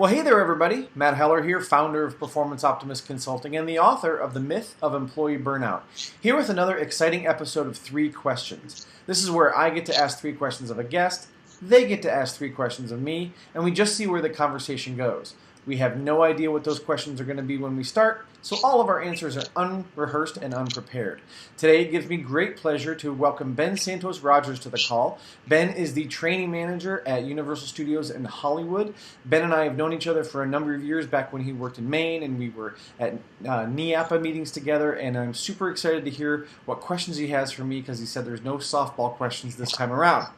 Well, hey there, everybody. Matt Heller here, founder of Performance Optimist Consulting and the author of The Myth of Employee Burnout, here with another exciting episode of 3 Questions. This is where I get to ask 3 questions of a guest, they get to ask 3 questions of me, and we just see where the conversation goes. We have no idea what those questions are going to be when we start, so all of our answers are unrehearsed and unprepared. Today, it gives me great pleasure to welcome Ben Santos Rogers to the call. Ben is the training manager at Universal Studios in Hollywood. Ben and I have known each other for a number of years back when he worked in Maine, and we were at NIAPA meetings together, and I'm super excited to hear what questions he has for me because he said there's no softball questions this time around.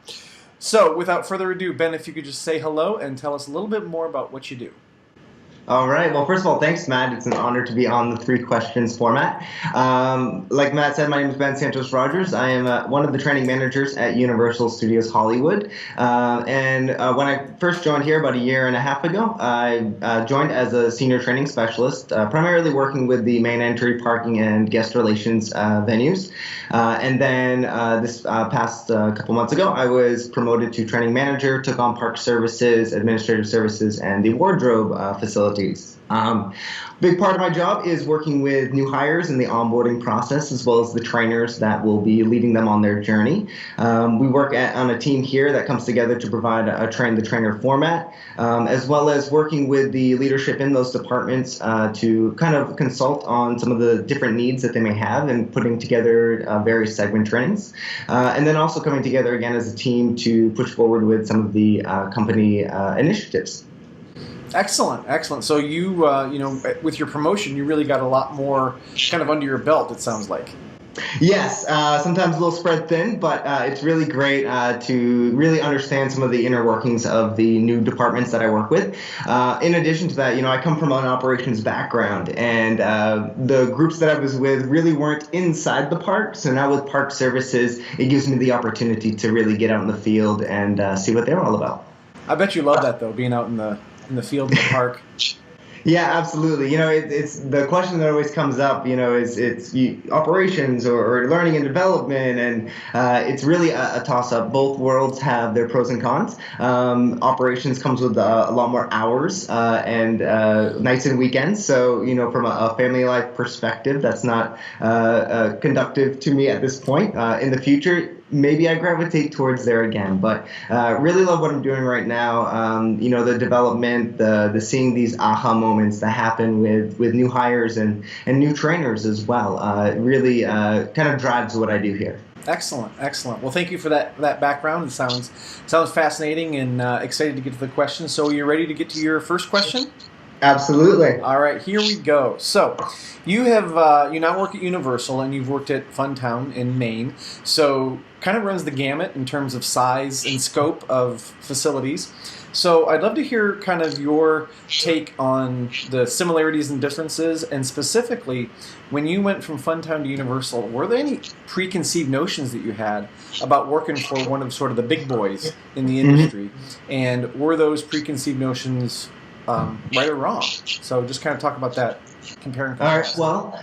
So, without further ado, Ben, if you could just say hello and tell us a little bit more about what you do. All right. Well, first of all, thanks, Matt. It's an honor to be on the 3 questions format. Like Matt said, my name is Ben Santos Rogers. I am one of the training managers at Universal Studios Hollywood. And when I first joined here about a year and a half ago, I joined as a senior training specialist, primarily working with the main entry, parking, and guest relations venues. And then this past couple months ago, I was promoted to training manager, took on park services, administrative services, and the wardrobe facilities. Big part of my job is working with new hires in the onboarding process, as well as the trainers that will be leading them on their journey. We work on a team here that comes together to provide a train-the-trainer format, as well as working with the leadership in those departments to kind of consult on some of the different needs that they may have and putting together various segment trainings. And then also coming together again as a team to push forward with some of the company initiatives. Excellent, excellent. So you, with your promotion, you really got a lot more kind of under your belt, it sounds like. Yes, sometimes a little spread thin, but it's really great to really understand some of the inner workings of the new departments that I work with. In addition to that, I come from an operations background, and the groups that I was with really weren't inside the park. So now with park services, it gives me the opportunity to really get out in the field and see what they're all about. I bet you love that, though, being out in the field, in the park. Yeah, absolutely. It's the question that always comes up, is operations or learning and development, and it's really a toss-up. Both worlds have their pros and cons. Operations comes with a lot more hours and nights and weekends. So, from a family life perspective, that's not conductive to me at this point. In the future, maybe I gravitate towards there again, but really love what I'm doing right now. The development, the seeing these aha moments that happen with new hires and new trainers as well. It really kind of drives what I do here. Excellent, excellent. Well, thank you for that background. It sounds fascinating and excited to get to the questions. So, are you ready to get to your first question? Absolutely. All right, here we go. So, you now work at Universal, and you've worked at Funtown in Maine. So, kind of runs the gamut in terms of size and scope of facilities. So, I'd love to hear kind of your take on the similarities and differences, and specifically, when you went from Funtown to Universal, were there any preconceived notions that you had about working for one of sort of the big boys in the industry? And were those preconceived notions right or wrong? So just kind of talk about that, comparing. All right. Well,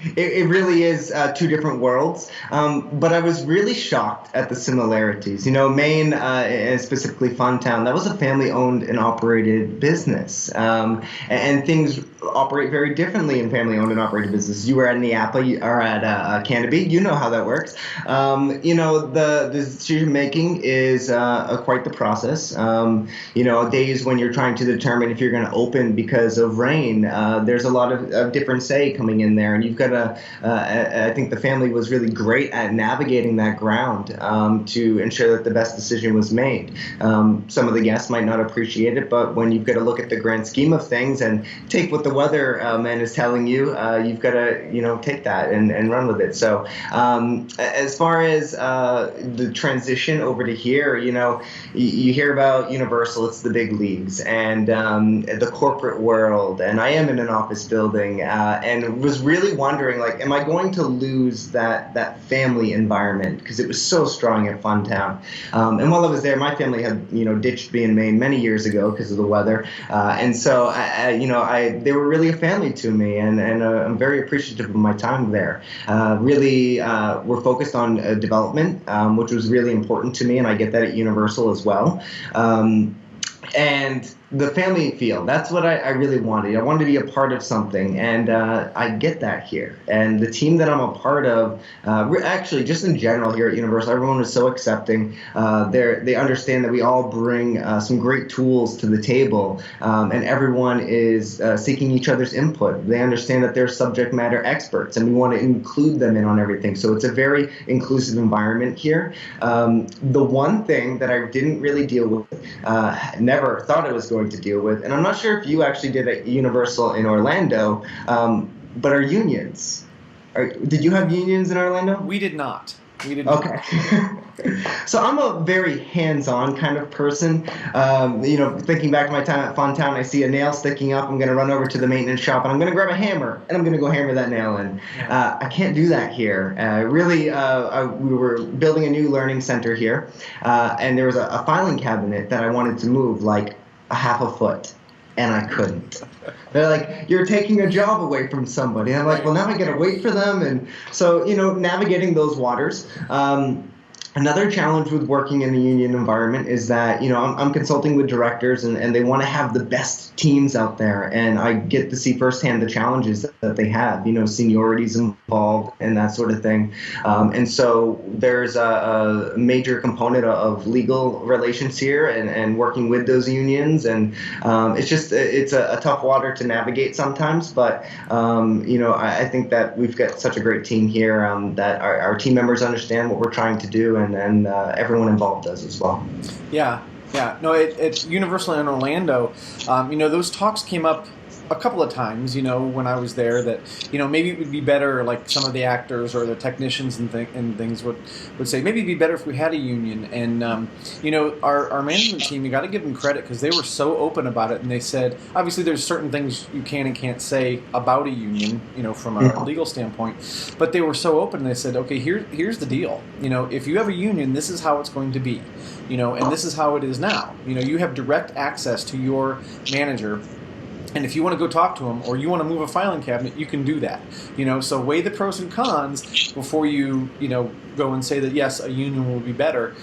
it really is 2 different worlds, but I was really shocked at the similarities. Maine, and specifically Funtown, that was a family-owned and operated business, and things operate very differently in family-owned and operated businesses. You were at NIAPA or at Canopy, you know how that works. The decision-making is quite the process. Days when you're trying to determine if you're going to open because of rain, there's a lot of different say coming in there, and you've got to I think the family was really great at navigating that ground to ensure that the best decision was made. Some of the guests might not appreciate it, but when you've got to look at the grand scheme of things and take what the weather man is telling you, you've got to take that and run with it. So as far as the transition over to here, you hear about Universal, it's the big leagues, and the corporate world, and I am in an office building, and was really wondering, am I going to lose that family environment? Because it was so strong at Funtown. And while I was there, my family had, ditched me in Maine many years ago because of the weather. And so, they were really a family to me, and I'm very appreciative of my time there. Really, we're focused on development, which was really important to me, and I get that at Universal as well. And the family feel. That's what I really wanted. I wanted to be a part of something, and I get that here. And the team that I'm a part of, actually, just in general here at Universal, everyone is so accepting. They understand that we all bring some great tools to the table, and everyone is seeking each other's input. They understand that they're subject matter experts, and we want to include them in on everything. So it's a very inclusive environment here. The one thing that I didn't really deal with, never thought I was going to deal with, and I'm not sure if you actually did at Universal in Orlando, but are unions. Did you have unions in Orlando? We did not. Okay. So I'm a very hands-on kind of person. Thinking back to my time at Funtown, I see a nail sticking up, I'm going to run over to the maintenance shop, and I'm going to grab a hammer, and I'm going to go hammer that nail in. I can't do that here. We were building a new learning center here, and there was a filing cabinet that I wanted to move like a half a foot, and I couldn't. They're like, you're taking a job away from somebody. And I'm like, well, now I got to wait for them. And so, navigating those waters. Another challenge with working in the union environment is that, I'm consulting with directors and they want to have the best teams out there. And I get to see firsthand the challenges that they have, seniorities involved and that sort of thing. And so there's a major component of legal relations here and working with those unions. And it's a tough water to navigate sometimes. But, I think that we've got such a great team here that our team members understand what we're trying to do. And everyone involved does as well. Yeah. No, it's Universal in Orlando. Those talks came up a couple of times, when I was there, that, maybe it would be better, like some of the actors or the technicians and things would say, maybe it'd be better if we had a union. And, our management team, you got to give them credit because they were so open about it. And they said, obviously there's certain things you can and can't say about a union, from a legal standpoint. But they were so open. They said, okay, here's the deal. If you have a union, this is how it's going to be, and this is how it is now. You have direct access to your manager. And if you want to go talk to them or you want to move a filing cabinet, you can do that. So weigh the pros and cons before you, go and say that, yes, a union will be better.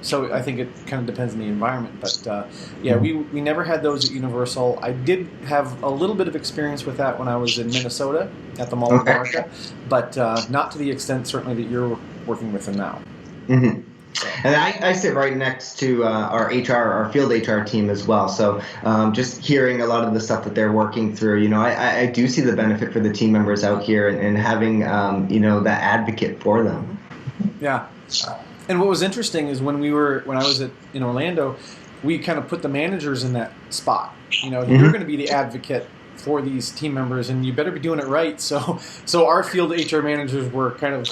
So I think it kind of depends on the environment. But, we never had those at Universal. I did have a little bit of experience with that when I was in Minnesota at the Mall of America, but not to the extent, certainly, that you're working with them now. Mm-hmm. And I sit right next to our field HR team as well. So just hearing a lot of the stuff that they're working through, I do see the benefit for the team members out here and having, that advocate for them. Yeah. And what was interesting is when I was in Orlando, we kind of put the managers in that spot. You're going to be the advocate for these team members, and you better be doing it right. So our field HR managers were kind of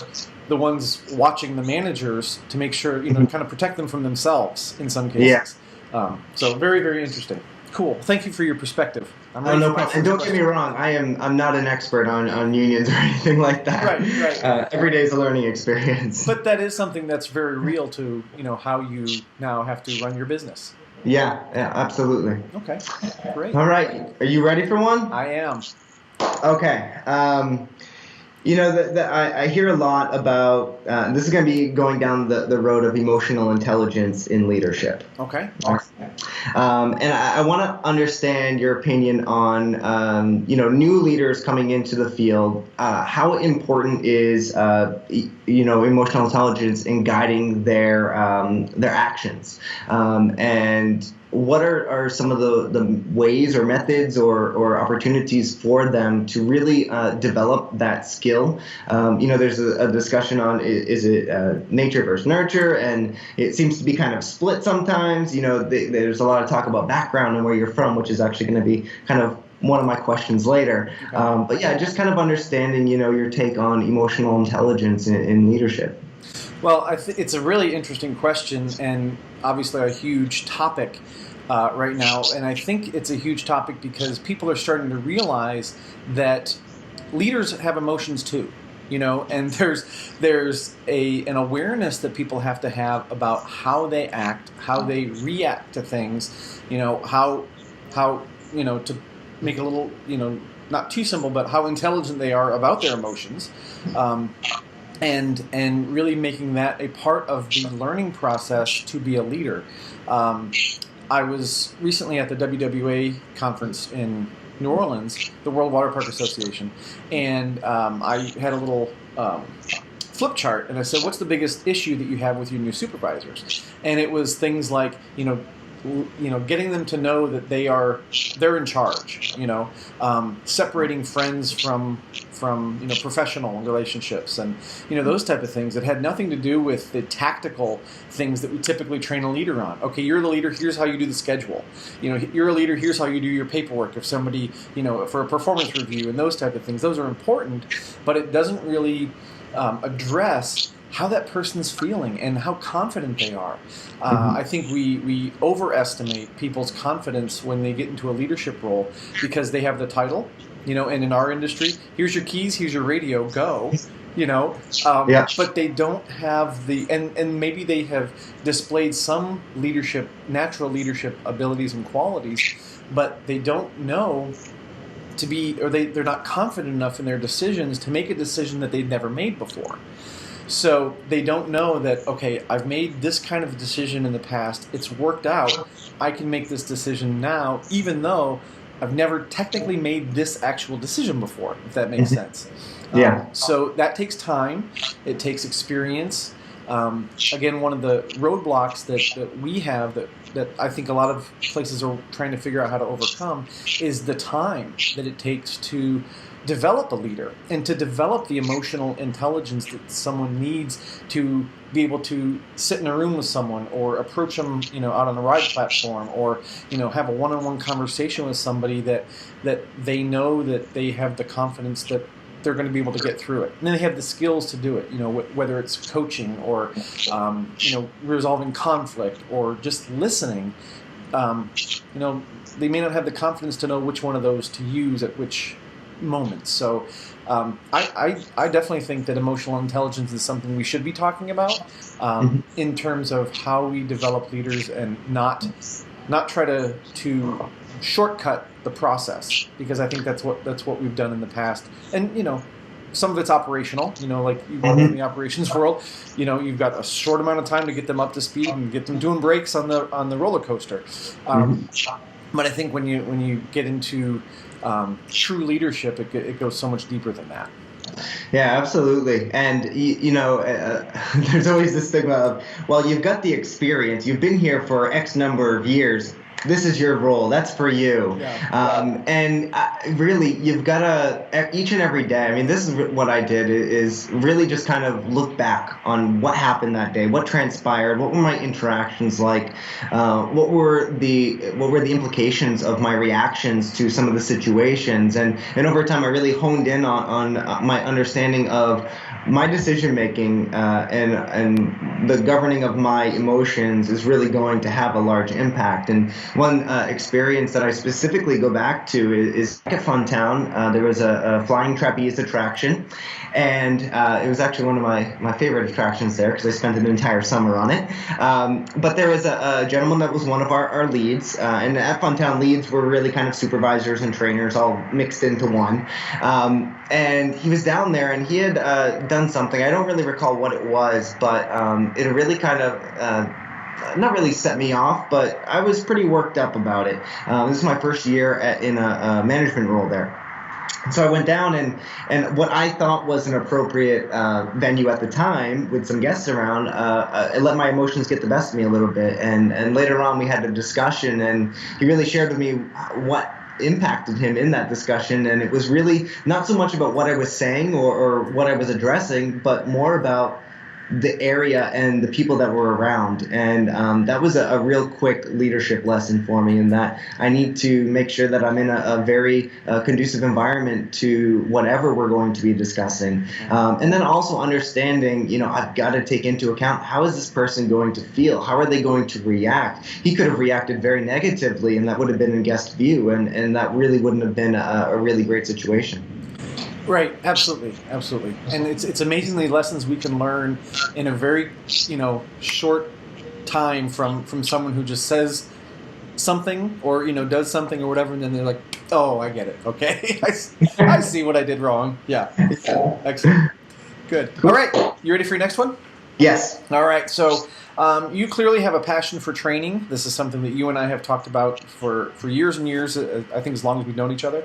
the ones watching the managers to make sure, kind of protect them from themselves in some cases. Yeah. So very, very interesting. Cool. Thank you for your perspective. No problem. And don't get me wrong, I'm not an expert on unions or anything like that. Right. Every day is a learning experience. But that is something that's very real to, how you now have to run your business. Yeah, absolutely. Okay, great. All right. Are you ready for one? I am. Okay. I hear a lot about, this is going to be going down the road of emotional intelligence in leadership. Okay. And I want to understand your opinion on, new leaders coming into the field. How important is, emotional intelligence in guiding their actions? And what are some of the ways or methods or opportunities for them to really develop that skill? There's a discussion on is it nature versus nurture, and it seems to be kind of split sometimes. There's a lot of talk about background and where you're from, which is actually going to be kind of one of my questions later. Okay. But yeah, just kind of understanding, your take on emotional intelligence in leadership. Well, it's a really interesting question and obviously a huge topic right now. And I think it's a huge topic because people are starting to realize that leaders have emotions too, and there's an awareness that people have to have about how they act, how they react to things, how to make it a little, not too simple, but how intelligent they are about their emotions. And really making that a part of the learning process to be a leader. I was recently at the WWA conference in New Orleans, the World Water Park Association, and I had a little flip chart, and I said, "What's the biggest issue that you have with your new supervisors?" And it was things like, getting them to know that they're in charge. Separating friends from professional relationships, and those type of things that had nothing to do with the tactical things that we typically train a leader on. Okay, you're the leader. Here's how you do the schedule. You're a leader. Here's how you do your paperwork. If somebody, for a performance review and those type of things, those are important, but it doesn't really address how that person's feeling and how confident they are. I think we overestimate people's confidence when they get into a leadership role because they have the title, and in our industry, here's your keys, here's your radio, go, but they don't have and maybe they have displayed some natural leadership abilities and qualities, but they don't know they're not confident enough in their decisions to make a decision that they've never made before. So they don't know that, okay, I've made this kind of decision in the past. It's worked out. I can make this decision now, even though I've never technically made this actual decision before, if that makes sense. So that takes time. It takes experience. Again, one of the roadblocks that we have that I think a lot of places are trying to figure out how to overcome is the time that it takes to develop a leader and to develop the emotional intelligence that someone needs to be able to sit in a room with someone or approach them, out on a ride platform, or, have a one-on-one conversation with somebody that they know that they have the confidence that they're going to be able to get through it. And then they have the skills to do it, whether it's coaching or, resolving conflict or just listening. They may not have the confidence to know which one of those to use at which moments. So I definitely think that emotional intelligence is something we should be talking about in terms of how we develop leaders and not try to shortcut the process, because I think that's what we've done in the past. And some of it's operational, like you work in the operations world, you've got a short amount of time to get them up to speed and get them doing breaks on the roller coaster. But I think when you get into true leadership, it goes so much deeper than that. Yeah, absolutely. And, there's always this stigma of, well, you've got the experience. You've been here for X number of years. This is your role. That's for you. And really, you've got to, each and every day, I mean, this is what I did, is really just kind of look back on what happened that day, what transpired, what were my interactions like, what were the implications of my reactions to some of the situations. And over time, I really honed in on my understanding of my decision making and the governing of my emotions is really going to have a large impact. And one experience that I specifically go back to is at Funtown. There was a flying trapeze attraction, and it was actually one of my favorite attractions there because I spent an entire summer on it. But there was a gentleman that was one of our leads, and at Funtown, leads were really kind of supervisors and trainers all mixed into one. And he was down there, and he had done something. I don't really recall what it was, but it really kind of not really set me off, but I was pretty worked up about it. This is my first year in a management role there. So I went down, and what I thought was an appropriate venue at the time, with some guests around, I let my emotions get the best of me a little bit. And later on, we had a discussion, and he really shared with me what impacted him in that discussion. And it was really not so much about what I was saying or what I was addressing, but more about the area and the people that were around. And that was a real quick leadership lesson for me, in that I need to make sure that I'm in a very conducive environment to whatever we're going to be discussing. And then also understanding, I've got to take into account, how is this person going to feel? How are they going to react? He could have reacted very negatively, and that would have been in guest view, and that really wouldn't have been a really great situation. Right, absolutely. And it's amazingly lessons we can learn in a very, short time from someone who just says something or, does something or whatever, and then they're like, oh, I get it. Okay. I see what I did wrong. Yeah. Excellent. Good. All right. You ready for your next one? Yes. All right. So you clearly have a passion for training. This is something that you and I have talked about for years and years, I think as long as we've known each other.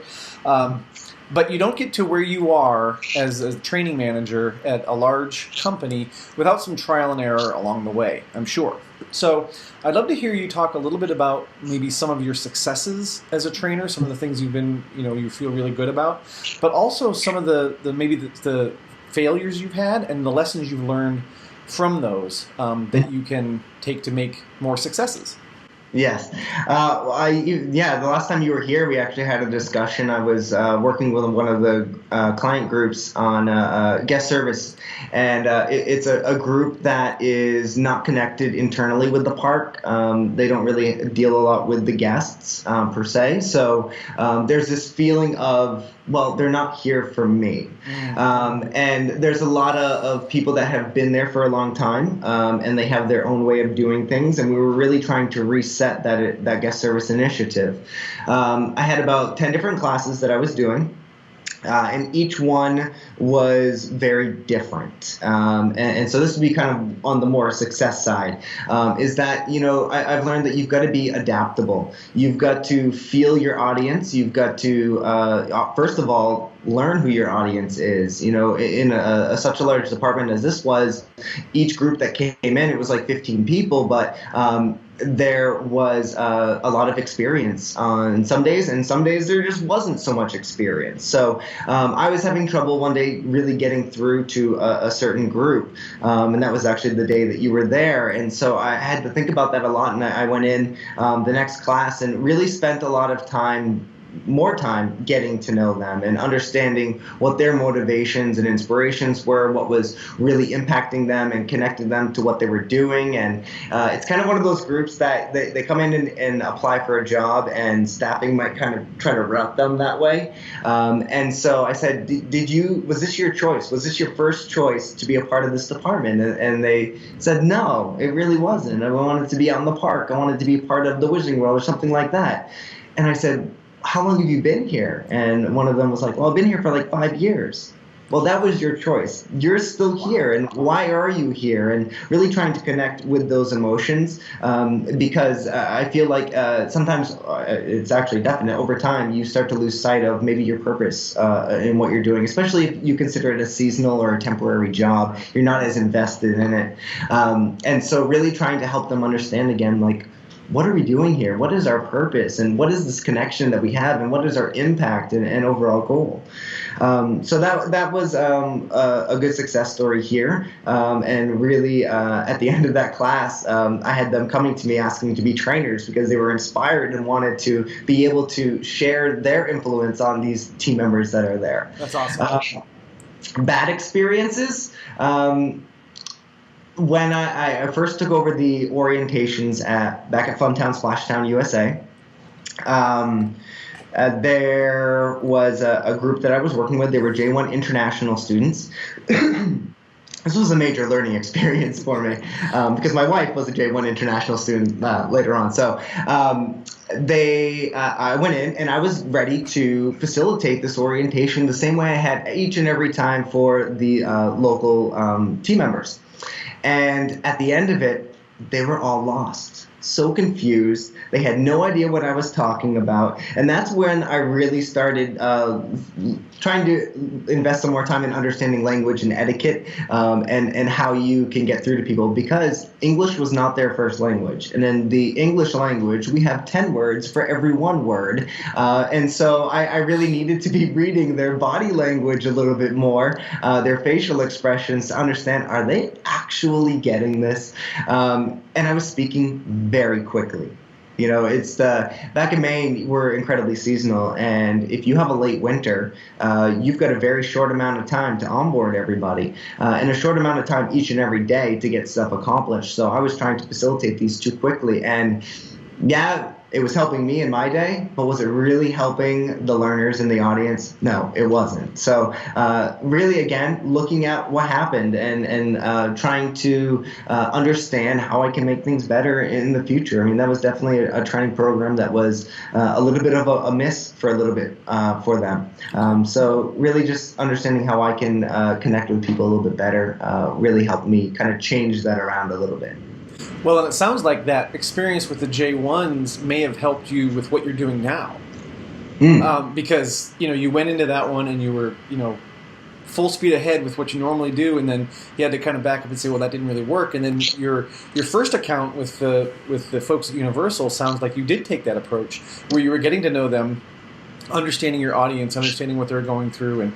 But you don't get to where you are as a training manager at a large company without some trial and error along the way, I'm sure. So I'd love to hear you talk a little bit about maybe some of your successes as a trainer, some of the things you've been, you feel really good about, but also some of the maybe the failures you've had and the lessons you've learned from those that you can take to make more successes. Yes. The last time you were here, we actually had a discussion. I was working with one of the client groups on guest service, and it's a group that is not connected internally with the park. They don't really deal a lot with the guests per se. So there's this feeling of, well, they're not here for me. And there's a lot of people that have been there for a long time, and they have their own way of doing things. And we were really trying to reset that guest service initiative. I had about 10 different classes that I was doing. And each one was very different. And so this would be kind of on the more success side, is that, I've learned that you've got to be adaptable. You've got to feel your audience. You've got to, first of all, learn who your audience is. In such a large department as this was, each group that came in, it was like 15 people, but there was a lot of experience on some days, and some days there just wasn't so much experience. So I was having trouble one day really getting through to a certain group, and that was actually the day that you were there. And so I had to think about that a lot, and I went in the next class and really spent a lot of more time getting to know them and understanding what their motivations and inspirations were, what was really impacting them and connecting them to what they were doing. And it's kind of one of those groups that they come in and apply for a job, and staffing might kind of try to route them that way. And so I said, was this your choice? Was this your first choice to be a part of this department? And they said, no, it really wasn't. I wanted to be out in the park. I wanted to be part of the Wizarding World or something like that. And I said, how long have you been here? And one of them was like, well, I've been here for like 5 years. Well, that was your choice. You're still here, and why are you here? And really trying to connect with those emotions, because I feel like sometimes it's actually definite. Over time, you start to lose sight of maybe your purpose in what you're doing, especially if you consider it a seasonal or a temporary job. You're not as invested in it. And so really trying to help them understand again, like, what are we doing here? What is our purpose? And what is this connection that we have? And what is our impact and overall goal? So that was a good success story here. And really, at the end of that class, I had them coming to me asking to be trainers because they were inspired and wanted to be able to share their influence on these team members that are there. That's awesome. Bad experiences. When I first took over the orientations back at Funtown Splashtown, USA, there was a group that I was working with. They were J1 international students. This was a major learning experience for me because my wife was a J1 international student later on. So I went in and I was ready to facilitate this orientation the same way I had each and every time for the local team members. And at the end of it, they were all lost, so confused. They had no idea what I was talking about. And that's when I really started trying to invest some more time in understanding language and etiquette and how you can get through to people, because English was not their first language. And in the English language, we have 10 words for every one word. And so I really needed to be reading their body language a little bit more, their facial expressions, to understand, are they actually getting this? And I was speaking very quickly. It's back in Maine, we're incredibly seasonal, and if you have a late winter, you've got a very short amount of time to onboard everybody, and a short amount of time each and every day to get stuff accomplished. So I was trying to facilitate these too quickly, and yeah, it was helping me in my day, but was it really helping the learners in the audience? No, it wasn't. So really, again, looking at what happened and trying to understand how I can make things better in the future. I mean, that was definitely a training program that was a little bit of a miss for a little bit for them. So really just understanding how I can connect with people a little bit better really helped me kind of change that around a little bit. Well, and it sounds like that experience with the J1s may have helped you with what you're doing now. Because, you went into that one and you were, full speed ahead with what you normally do, and then you had to kind of back up and say, well, that didn't really work. And then your first account with the folks at Universal sounds like you did take that approach, where you were getting to know them, understanding your audience, understanding what they're going through, and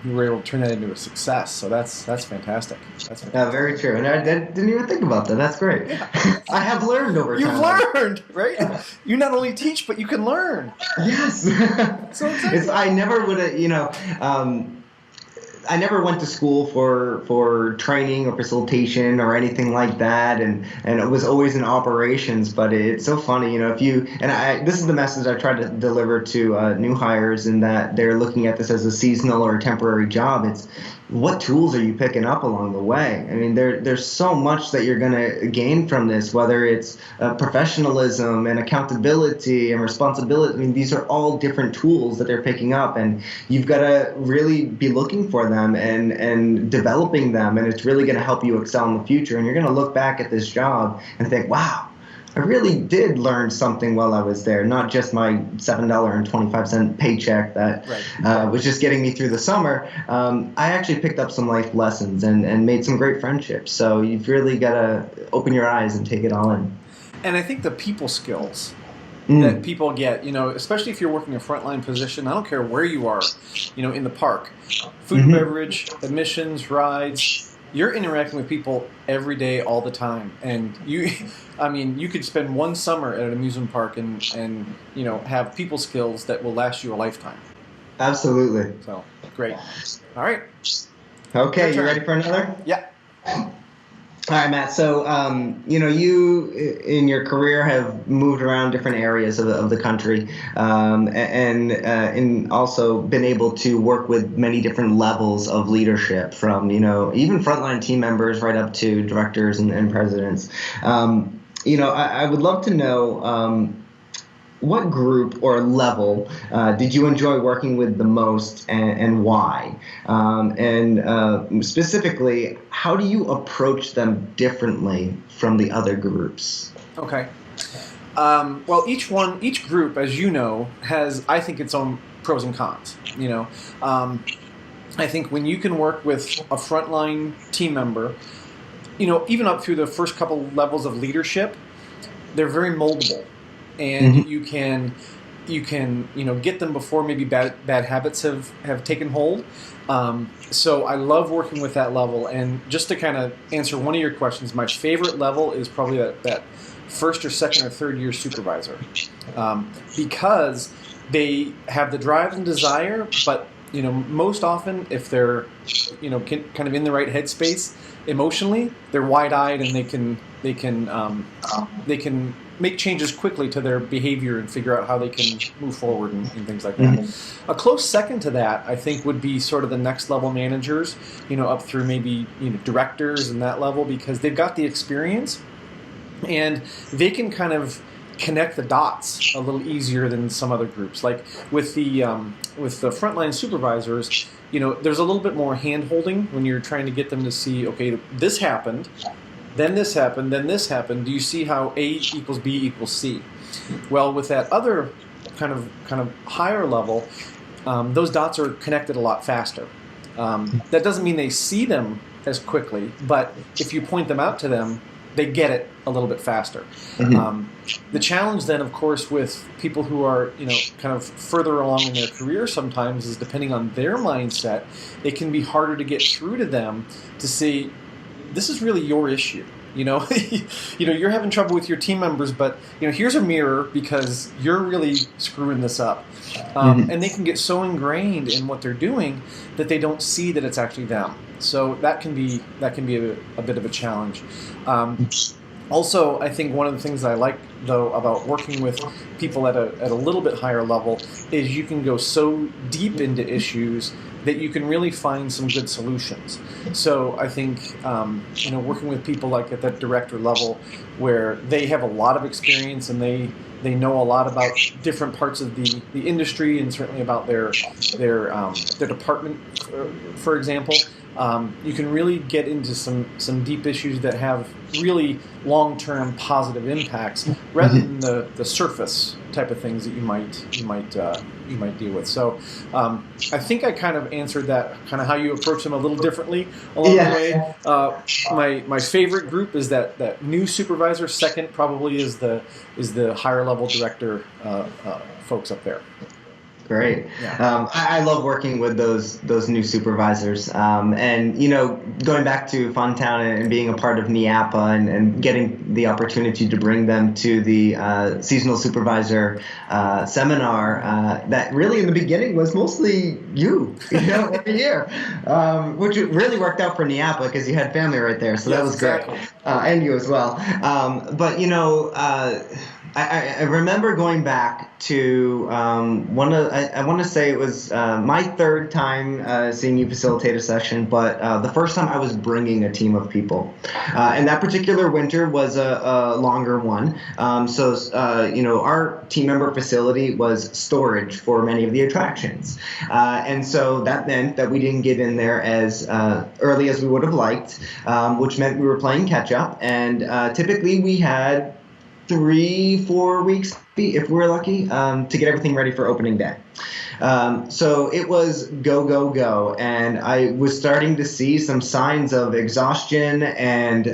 you were able to turn that into a success. So that's fantastic. That's fantastic. Yeah, very true. And I didn't even think about that. That's great. Yeah. I have learned over time. You've learned, right? You not only teach, but you can learn. Yes. So exciting. I never would have, I never went to school for training or facilitation or anything like that, and it was always in operations. But it's so funny, this is the message I try to deliver to new hires, in that they're looking at this as a seasonal or a temporary job. It's what tools are you picking up along the way? I mean, there's so much that you're going to gain from this, whether it's professionalism and accountability and responsibility. I mean, these are all different tools that they're picking up, and you've got to really be looking for them and developing them, and it's really going to help you excel in the future. And you're going to look back at this job and think, wow, I really did learn something while I was there, not just my $7.25 paycheck that was just getting me through the summer. I actually picked up some life lessons and made some great friendships. So you've really got to open your eyes and take it all in. And I think the people skills that people get, especially if you're working a frontline position, I don't care where you are, in the park, food and beverage, admissions, rides, you're interacting with people every day, all the time. And you could spend one summer at an amusement park and have people skills that will last you a lifetime. Absolutely. So, great. All right. Okay, you ready for another? Yeah. All right, Matt. So, you in your career have moved around different areas of the country, and also been able to work with many different levels of leadership, from even frontline team members right up to directors and presidents. I would love to know what group or level did you enjoy working with the most, and why? And specifically, how do you approach them differently from the other groups? Okay. Well, each group, as you know, has, I think, its own pros and cons. I think when you can work with a frontline team member, even up through the first couple levels of leadership, they're very moldable. And you can get them before maybe bad habits have taken hold. So I love working with that level. And just to kind of answer one of your questions, my favorite level is probably that first or second or third year supervisor, because they have the drive and desire, but most often, if they're kind of in the right headspace emotionally, they're wide-eyed, and they can make changes quickly to their behavior and figure out how they can move forward and things like that. A close second to that, I think, would be sort of the next level managers, up through maybe directors and that level, because they've got the experience and they can kind of connect the dots a little easier than some other groups. Like with the frontline supervisors, there's a little bit more hand-holding when you're trying to get them to see, okay, this happened, then this happened, then this happened. Do you see how A equals B equals C? Well, with that other kind of higher level, those dots are connected a lot faster. That doesn't mean they see them as quickly, but if you point them out to them, they get it a little bit faster. The challenge then, of course, with people who are kind of further along in their career sometimes is, depending on their mindset, it can be harder to get through to them to say, this is really your issue. You're having trouble with your team members, but here's a mirror, because you're really screwing this up. And they can get so ingrained in what they're doing that they don't see that it's actually them. So that can be a bit of a challenge. Also, I think one of the things I like, though, about working with people at a little bit higher level is you can go so deep into issues that you can really find some good solutions. So I think, working with people like at that director level where they have a lot of experience and they know a lot about different parts of the industry and certainly about their department, for example. You can really get into some deep issues that have really long-term positive impacts rather than the surface type of things that you might deal with. So I think I kind of answered that, kind of how you approach them a little differently along the way. My favorite group is that new supervisor. Second probably is the higher level director folks up there. Great. Yeah. I love working with those new supervisors. And, going back to Funtown and being a part of NIAPA and getting the opportunity to bring them to the seasonal supervisor seminar, that really in the beginning was mostly you every year, which really worked out for NIAPA because you had family right there. So that was exactly. great. And you as well. But, I remember going back to I want to say it was my third time seeing you facilitate a session, but the first time I was bringing a team of people. And that particular winter was a longer one. Our team member facility was storage for many of the attractions. And so that meant that we didn't get in there as early as we would have liked, which meant we were playing catch up. And typically we had 3-4 weeks, if we're lucky, to get everything ready for opening day. So it was go, and I was starting to see some signs of exhaustion and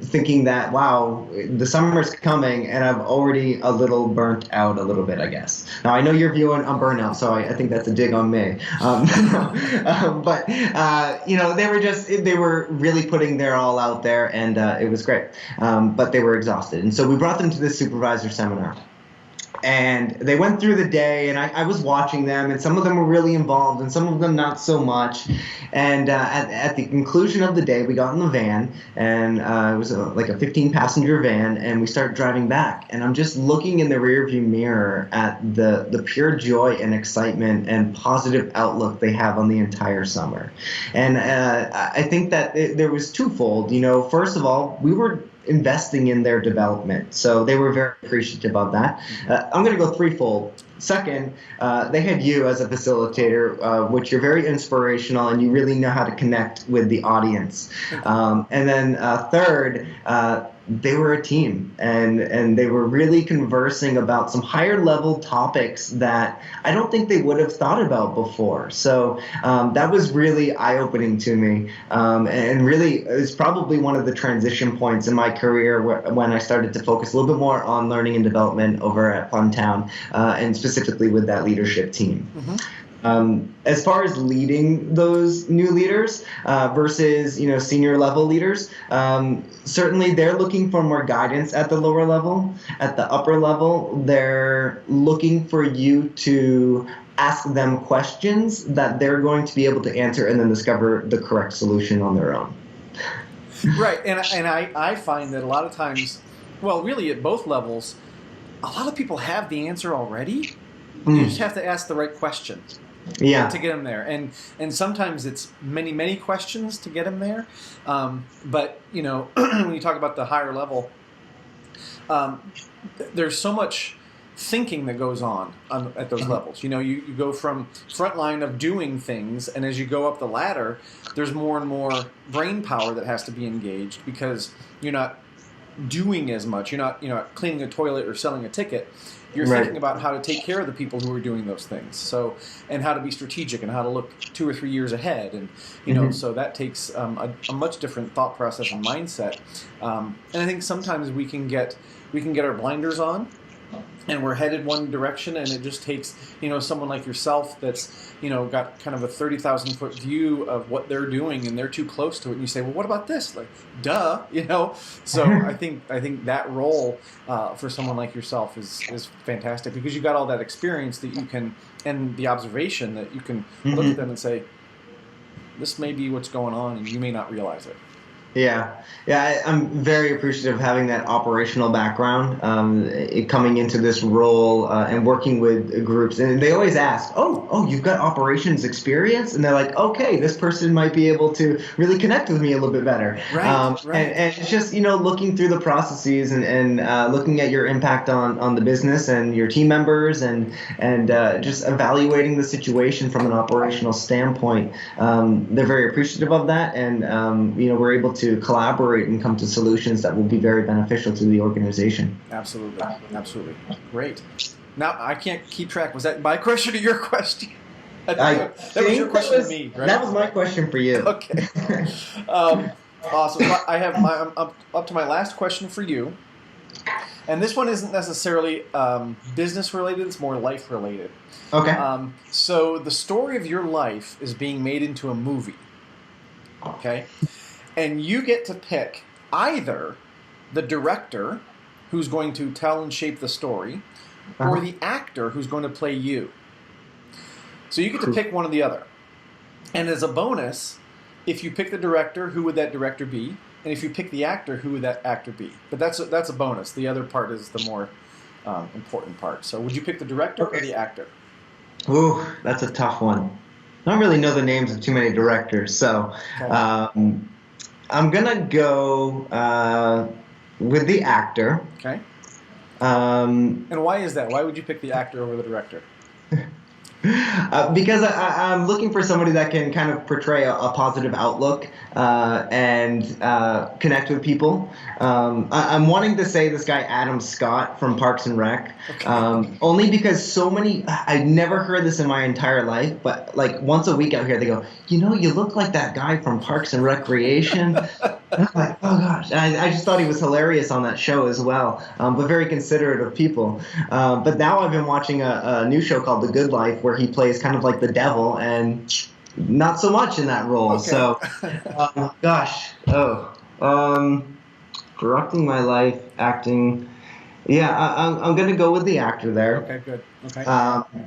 thinking that, wow, the summer's coming, and I'm already a little burnt out a little bit, I guess. Now, I know you're viewing on burnout, so I think that's a dig on me. But they were really putting their all out there, and it was great. But they were exhausted. And so we brought them to this supervisor seminar. And they went through the day, and I was watching them, and some of them were really involved, and some of them not so much. And at the conclusion of the day, we got in the van, and it was like a 15-passenger van, and we started driving back. And I'm just looking in the rearview mirror at the pure joy and excitement and positive outlook they have on the entire summer. And I think that there was twofold. First of all, we were investing in their development. So they were very appreciative of that. I'm going to go threefold. Second, they had you as a facilitator, which you're very inspirational and you really know how to connect with the audience. And then third, they were a team, and they were really conversing about some higher level topics that I don't think they would have thought about before. So that was really eye-opening to me, and really is probably one of the transition points in my career when I started to focus a little bit more on learning and development over at Funtown, and specifically with that leadership team. Mm-hmm. As far as leading those new leaders versus senior level leaders, certainly they're looking for more guidance at the lower level. At the upper level, they're looking for you to ask them questions that they're going to be able to answer and then discover the correct solution on their own. Right, and I find that a lot of times, well, really at both levels, a lot of people have the answer already. You just have to ask the right question. Yeah. To get them there, and sometimes it's many questions to get them there. But when you talk about the higher level, there's so much thinking that goes on at those levels. You go from front line of doing things, and as you go up the ladder, there's more and more brain power that has to be engaged because you're not doing as much. You're not cleaning a toilet or selling a ticket. You're thinking about how to take care of the people who are doing those things. So, and how to be strategic and how to look 2 or 3 years ahead. And, so that takes a much different thought process and mindset. And I think sometimes we can get our blinders on and we're headed one direction, and it just takes, someone like yourself that's, got kind of a 30,000-foot view of what they're doing, and they're too close to it. And you say, well, what about this? Like, duh, So I think that role for someone like yourself is fantastic because you've got all that experience that you can, and the observation that you can look at them and say, this may be what's going on, and you may not realize it. Yeah, I'm very appreciative of having that operational background, coming into this role and working with groups. And they always ask, oh, you've got operations experience? And they're like, okay, this person might be able to really connect with me a little bit better. Right. And it's just, looking through the processes and looking at your impact on the business and your team members and just evaluating the situation from an operational standpoint. They're very appreciative of that. And, we're able to collaborate and come to solutions that will be very beneficial to the organization. Absolutely. Great. Now, I can't keep track. Was that my question or your question? That was your question to me, right? That was my question for you. Okay. Awesome. So I'm up to my last question for you. And this one isn't necessarily business related. It's more life related. Okay. So the story of your life is being made into a movie. Okay. And you get to pick either the director who's going to tell and shape the story or the actor who's going to play you. So you get to pick one or the other. And as a bonus, if you pick the director, who would that director be? And if you pick the actor, who would that actor be? But that's a bonus. The other part is the more important part. So would you pick the director or the actor? Ooh, that's a tough one. I don't really know the names of too many directors, so I'm gonna go with the actor. Okay. And why is that? Why would you pick the actor over the director? Because I'm looking for somebody that can kind of portray a positive outlook and connect with people. I'm wanting to say this guy Adam Scott from Parks and Rec, only because so many, I've never heard this in my entire life, but like once a week out here they go, you look like that guy from Parks and Recreation. And I'm like, oh gosh. And I just thought he was hilarious on that show as well, but very considerate of people. But now I've been watching a new show called The Good Life where he plays kind of like the devil and not so much in that role. Okay. So, directing my life, acting. Yeah, I'm going to go with the actor there. Okay, good. Okay.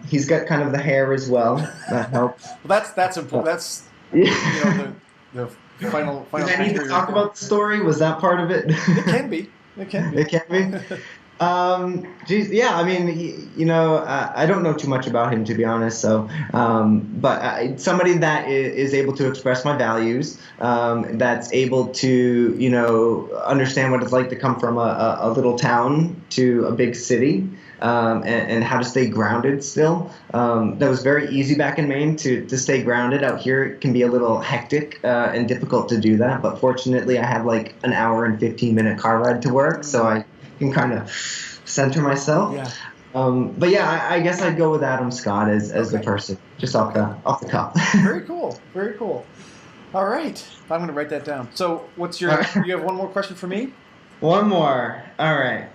He's got kind of the hair as well. That helps. Well, that's important. That's the final. Did I need to talk about the story? Was that part of it? It can be. It can be. Geez, yeah. I mean, I don't know too much about him, to be honest. So, but somebody that is able to express my values, that's able to, understand what it's like to come from a little town to a big city. And how to stay grounded still. That was very easy back in Maine to stay grounded. Out here it can be a little hectic and difficult to do that, but fortunately I have like an hour and 15-minute car ride to work, so I can kind of center myself. Yeah. But yeah, I guess I'd go with Adam Scott as the person, just off the cuff. Very cool. All right, I'm going to write that down. So what's you have one more question for me? One more. All right.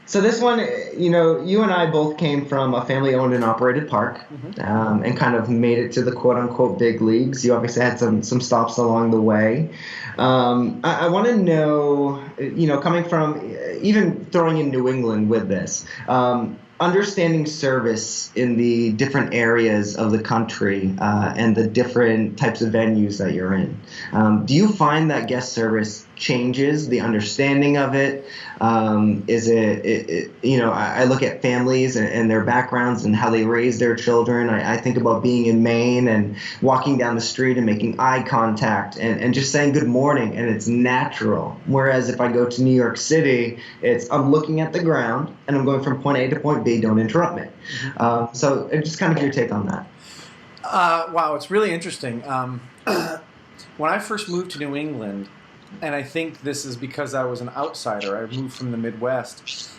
So this one, you and I both came from a family-owned and operated park, and kind of made it to the quote-unquote big leagues. You obviously had some stops along the way. I want to know, coming from, even throwing in New England with this, understanding service in the different areas of the country and the different types of venues that you're in. Do you find that guest service changes the understanding of it? Is it I look at families and their backgrounds and how they raise their children. I think about being in Maine and walking down the street and making eye contact and just saying good morning, and it's natural. Whereas if I go to New York City, I'm looking at the ground and I'm going from point A to point B, don't interrupt me. So just kind of your take on that. Wow, it's really interesting. When I first moved to New England, and I think this is because I was an outsider. I moved from the Midwest.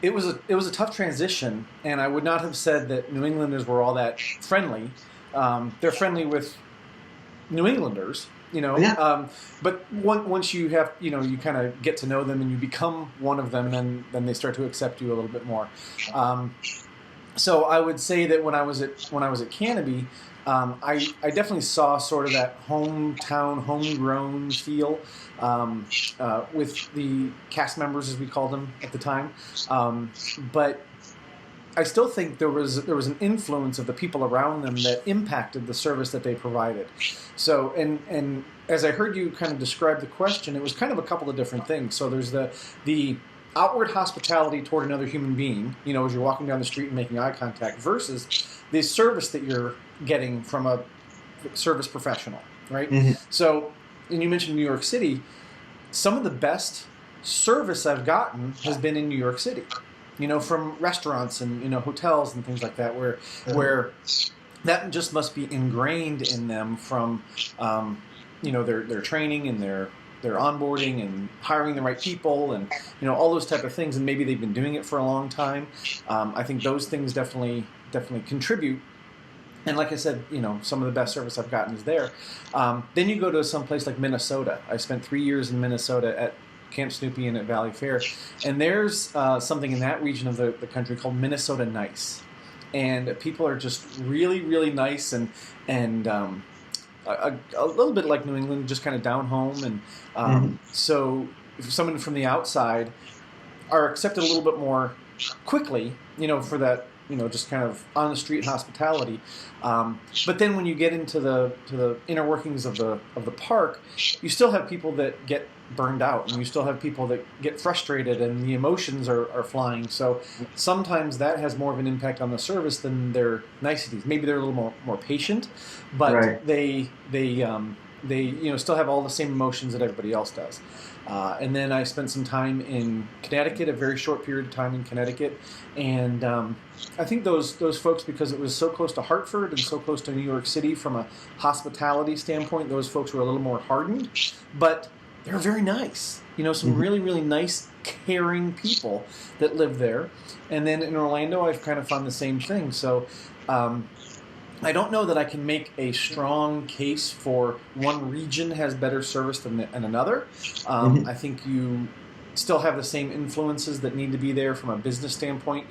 It was a tough transition, and I would not have said that New Englanders were all that friendly. They're friendly with New Englanders, Yeah. But once you have, you kind of get to know them and you become one of them, then they start to accept you a little bit more. So I would say that when I was at Canopy, I definitely saw sort of that hometown, homegrown feel with the cast members, as we called them at the time. But I still think there was an influence of the people around them that impacted the service that they provided. So, and as I heard you kind of describe the question, it was kind of a couple of different things. So there's the outward hospitality toward another human being, as you're walking down the street and making eye contact, versus the service that you're getting from a service professional, right? Mm-hmm. So, and you mentioned New York City. Some of the best service I've gotten has been in New York City, from restaurants and, hotels and things like that, where that just must be ingrained in them from, their training and their onboarding and hiring the right people and, all those type of things. And maybe they've been doing it for a long time. I think those things definitely contribute. And like I said, some of the best service I've gotten is there. Then you go to some place like Minnesota. I spent 3 years in Minnesota at Camp Snoopy and at Valley Fair. And there's something in that region of the country called Minnesota Nice. And people are just really, really nice and a little bit like New England, just kind of down home. And so if someone from the outside are accepted a little bit more quickly, for that, just kind of on the street hospitality. But then when you get into the inner workings of the park, you still have people that get burned out, and you still have people that get frustrated, and the emotions are flying. So sometimes that has more of an impact on the service than their niceties. Maybe they're a little more patient, but right. they still have all the same emotions that everybody else does. And then I spent some time in Connecticut, a very short period of time in Connecticut, and I think those folks, because it was so close to Hartford and so close to New York City from a hospitality standpoint, those folks were a little more hardened, but they're very nice. Some really, really nice, caring people that live there. And then in Orlando, I've kind of found the same thing. So I don't know that I can make a strong case for one region has better service than another. I think you still have the same influences that need to be there from a business standpoint.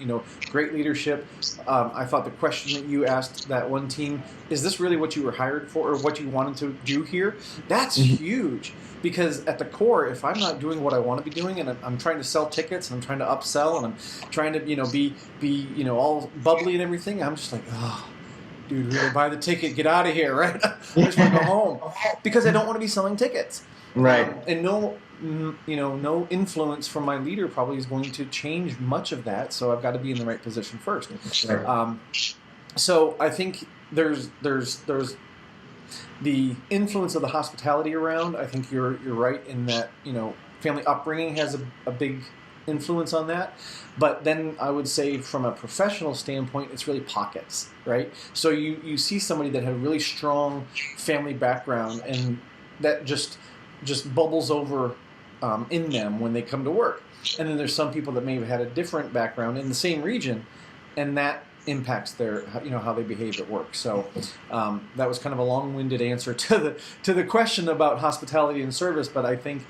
Great leadership. I thought the question that you asked that one team, is this really what you were hired for or what you wanted to do here? That's huge, because at the core, if I'm not doing what I want to be doing, and I'm trying to sell tickets and I'm trying to upsell and I'm trying to be all bubbly and everything, I'm just like, oh, dude, really, buy the ticket, get out of here, right? I just want to go home because I don't want to be selling tickets, right? And no influence from my leader probably is going to change much of that. So I've got to be in the right position first. Right. So I think there's the influence of the hospitality around. I think you're right in that family upbringing has a big influence on that. But then I would say from a professional standpoint, it's really pockets, right? So you see somebody that had a really strong family background, and that just bubbles over in them when they come to work. And then there's some people that may have had a different background in the same region, and that impacts their how they behave at work. So that was kind of a long-winded answer to the question about hospitality and service, but I think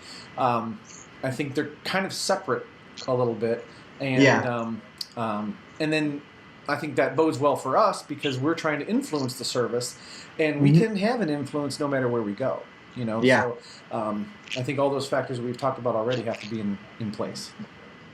they're kind of separate a little bit, and and then I think that bodes well for us because we're trying to influence the service, and we can have an influence no matter where we go. So I think all those factors that we've talked about already have to be in place.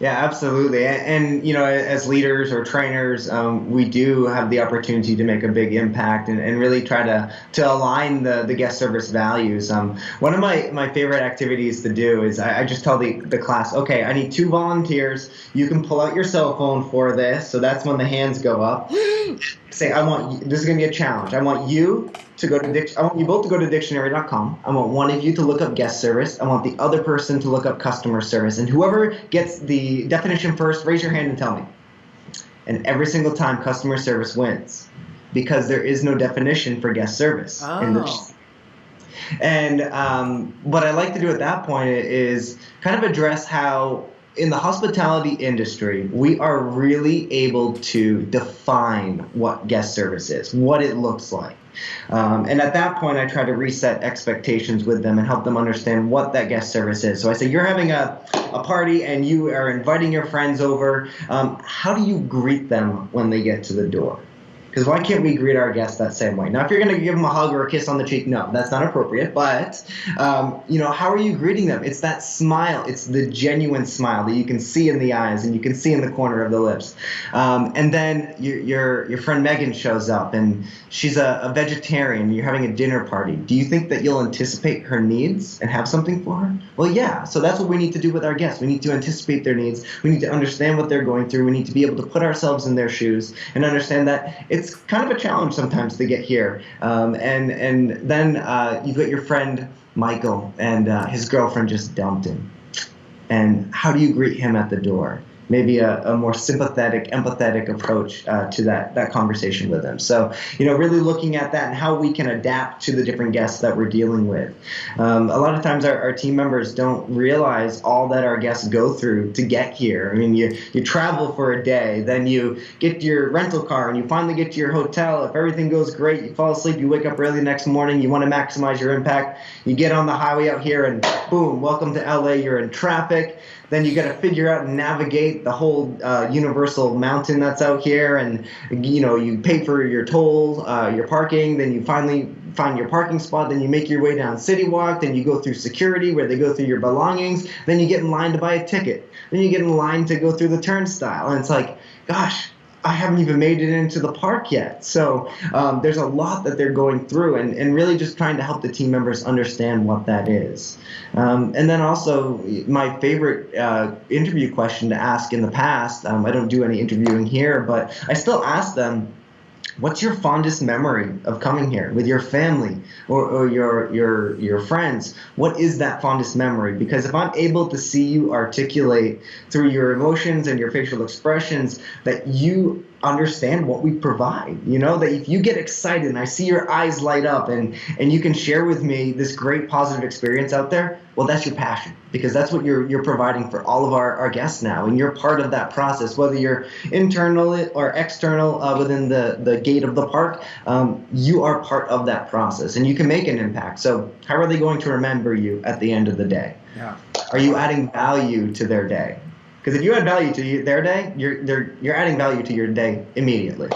Yeah, absolutely. And as leaders or trainers, we do have the opportunity to make a big impact and really try to align the guest service values. One of my favorite activities to do is I just tell the class, okay, I need 2 volunteers. You can pull out your cell phone for this. So that's when the hands go up. Say, this is going to be a challenge. I want you to go to I want you both to go to dictionary.com. I want one of you to look up guest service. I want the other person to look up customer service. And whoever gets the definition first, raise your hand and tell me. And every single time, customer service wins because there is no definition for guest service. Oh. And what I like to do at that point is kind of address how in the hospitality industry, we are really able to define what guest service is, what it looks like. And at that point, I try to reset expectations with them and help them understand what that guest service is. So I say, you're having a party and you are inviting your friends over. How do you greet them when they get to the door? Because why can't we greet our guests that same way? Now, if you're going to give them a hug or a kiss on the cheek, no, that's not appropriate. But, how are you greeting them? It's that smile. It's the genuine smile that you can see in the eyes and you can see in the corner of the lips. And then your friend Megan shows up, and she's a vegetarian. You're having a dinner party. Do you think that you'll anticipate her needs and have something for her? Well, yeah. So that's what we need to do with our guests. We need to anticipate their needs. We need to understand what they're going through. We need to be able to put ourselves in their shoes and understand that it's kind of a challenge sometimes to get here. And then you've got your friend Michael, and his girlfriend just dumped him. And how do you greet him at the door? Maybe a more sympathetic, empathetic approach to that conversation with them. So, really looking at that and how we can adapt to the different guests that we're dealing with. A lot of times our team members don't realize all that our guests go through to get here. I mean, you travel for a day, then you get your rental car, and you finally get to your hotel. If everything goes great, you fall asleep, you wake up early the next morning, you want to maximize your impact. You get on the highway out here, and boom, welcome to LA, you're in traffic. Then you got to figure out and navigate the whole universal mountain that's out here, and you pay for your toll, your parking. Then you finally find your parking spot. Then you make your way down City Walk. Then you go through security where they go through your belongings. Then you get in line to buy a ticket. Then you get in line to go through the turnstile, and it's like, gosh, I haven't even made it into the park yet. So there's a lot that they're going through, and really just trying to help the team members understand what that is. And then also my favorite interview question to ask in the past, I don't do any interviewing here, but I still ask them, what's your fondest memory of coming here with your family or your friends? What is that fondest memory? Because if I'm able to see you articulate through your emotions and your facial expressions that you understand what we provide, that if you get excited and I see your eyes light up and you can share with me this great positive experience out there, well, that's your passion, because that's what you're providing for all of our guests now, and you're part of that process, whether you're internal or external within the gate of the park. You are part of that process, and you can make an impact. So how are they going to remember you at the end of the day? Yeah. Are you adding value to their day? Because if you add value to their day, you're adding value to your day immediately.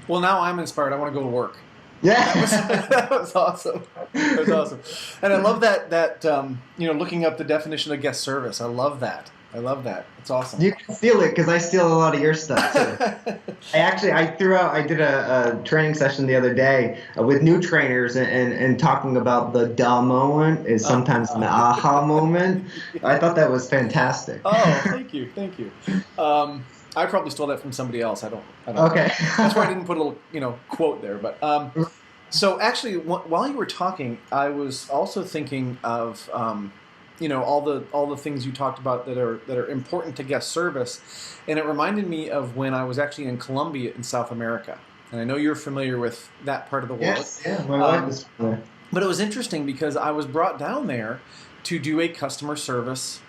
Well, now I'm inspired. I want to go to work. Yeah, that was awesome. That was awesome, and I love that looking up the definition of guest service. I love that. It's awesome. You can steal it because I steal a lot of your stuff too. I did a training session the other day with new trainers and talking about the duh moment is sometimes an aha moment. I thought that was fantastic. Oh, thank you. I probably stole that from somebody else. I don't Okay. That's why I didn't put a little, quote there. But so actually, while you were talking, I was also thinking of, all the things you talked about that are important to guest service, and it reminded me of when I was actually in Colombia in South America, and I know you're familiar with that part of the world. Yes, yeah, my wife is familiar. But it was interesting because I was brought down there to do a customer service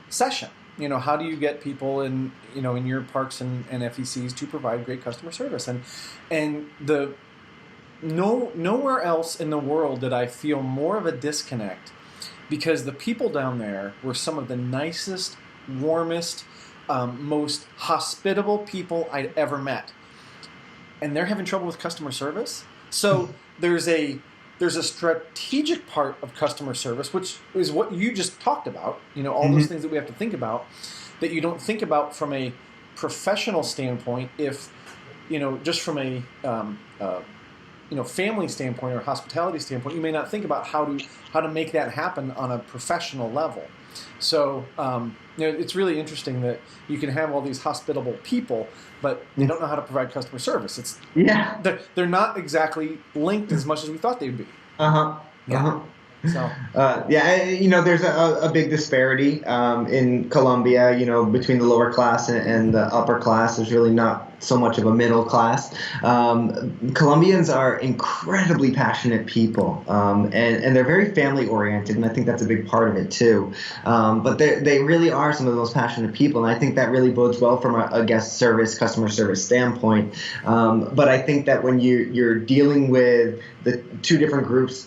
session. How do you get people in your parks and FECs to provide great customer service? And nowhere else in the world did I feel more of a disconnect, because the people down there were some of the nicest, warmest, most hospitable people I'd ever met. And they're having trouble with customer service. So there's a strategic part of customer service, which is what you just talked about, all those things that we have to think about, that you don't think about from a professional standpoint, if, just from a, family standpoint or hospitality standpoint, you may not think about how to make that happen on a professional level. So, it's really interesting that you can have all these hospitable people, but they don't know how to provide customer service. They're not exactly linked as much as we thought they'd be. So there's a big disparity in Colombia, between the lower class and the upper class. There's really not so much of a middle class. Colombians are incredibly passionate people, and they're very family oriented, and I think that's a big part of it too. But they really are some of the most passionate people, and I think that really bodes well from a guest service, customer service standpoint. But I think that when you're dealing with the two different groups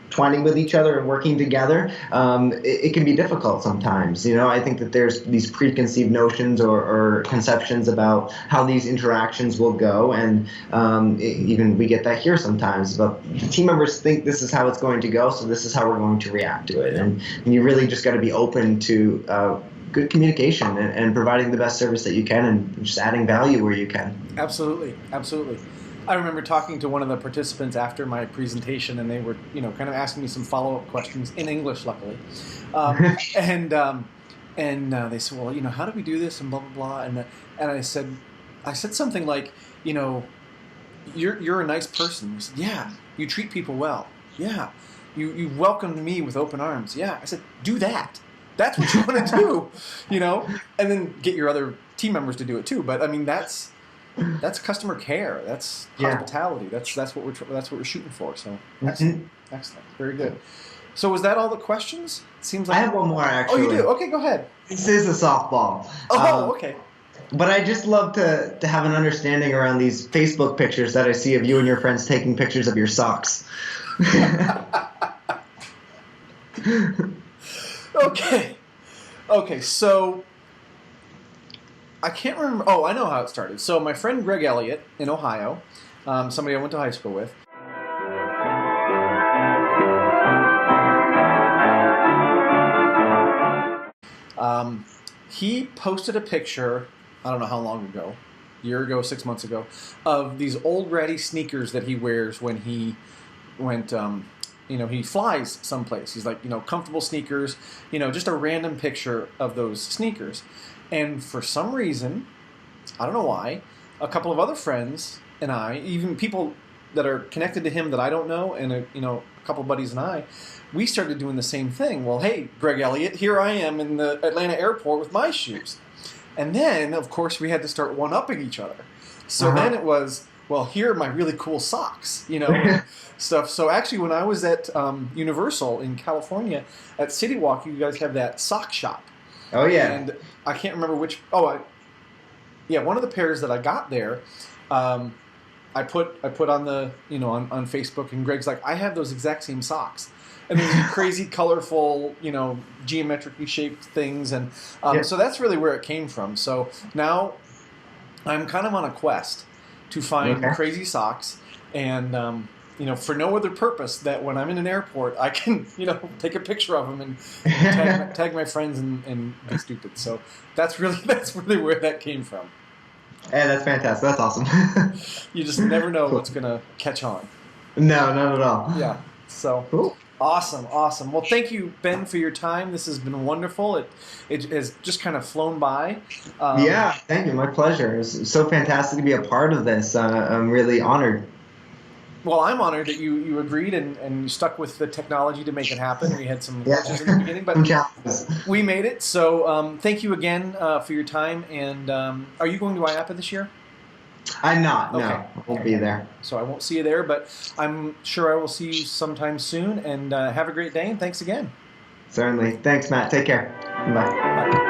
twining with each other and working together, it can be difficult sometimes. I think that there's these preconceived notions or conceptions about how these interactions will go, and even we get that here sometimes. But team members think this is how it's going to go, so this is how we're going to react to it, and you really just got to be open to good communication and providing the best service that you can, and just adding value where you can. Absolutely, absolutely. I remember talking to one of the participants after my presentation, and they were, kind of asking me some follow-up questions in English, luckily. And they said, well, how do we do this, and blah blah blah. And I said something like, you're a nice person. He said, yeah. You treat people well. Yeah. You welcomed me with open arms. Yeah. I said, do that. That's what you want to do, and then get your other team members to do it too. But I mean, that's customer care. That's hospitality. That's what we're shooting for. So excellent, excellent, very good. So was that all the questions? It seems like I have one more actually. Oh, you do? Okay, go ahead. This is a softball. Oh, okay. But I just love to have an understanding around these Facebook pictures that I see of you and your friends taking pictures of your socks. Okay. So. I can't remember. Oh, I know how it started. So my friend Greg Elliott in Ohio, somebody I went to high school with. He posted a picture, I don't know how long ago, a year ago, 6 months ago, of these old ratty sneakers that he wears when he went, he flies someplace. He's like, comfortable sneakers, just a random picture of those sneakers. And for some reason, I don't know why, a couple of other friends and I, even people that are connected to him that I don't know, and a couple of buddies and I, we started doing the same thing. Well, hey, Greg Elliott, here I am in the Atlanta airport with my shoes. And then, of course, we had to start one-upping each other. So then it was, well, here are my really cool socks, stuff. So actually, when I was at Universal in California, at City Walk, you guys have that sock shop. Oh, yeah. And I can't remember which. One of the pairs that I got there, I put on the on Facebook, and Greg's like, I have those exact same socks, and these crazy colorful geometrically shaped things, and so that's really where it came from. So now I'm kind of on a quest to find crazy socks, and for no other purpose that when I'm in an airport, I can, take a picture of them and tag my friends and be stupid. So that's really where that came from. Hey, that's fantastic. That's awesome. You just never know what's going to catch on. No, not at all. Yeah. So cool. Awesome. Well, thank you, Ben, for your time. This has been wonderful. It has just kind of flown by. Yeah, thank you. My pleasure. It's so fantastic to be a part of this. I'm really honored. Well, I'm honored that you agreed and you stuck with the technology to make it happen. We had some glitches in the beginning, but we made it. So thank you again for your time. And are you going to IAPA this year? I'm not. Okay. No, I won't be there. So I won't see you there, but I'm sure I will see you sometime soon. And have a great day, and thanks again. Certainly. Thanks, Matt. Take care. Bye. Bye.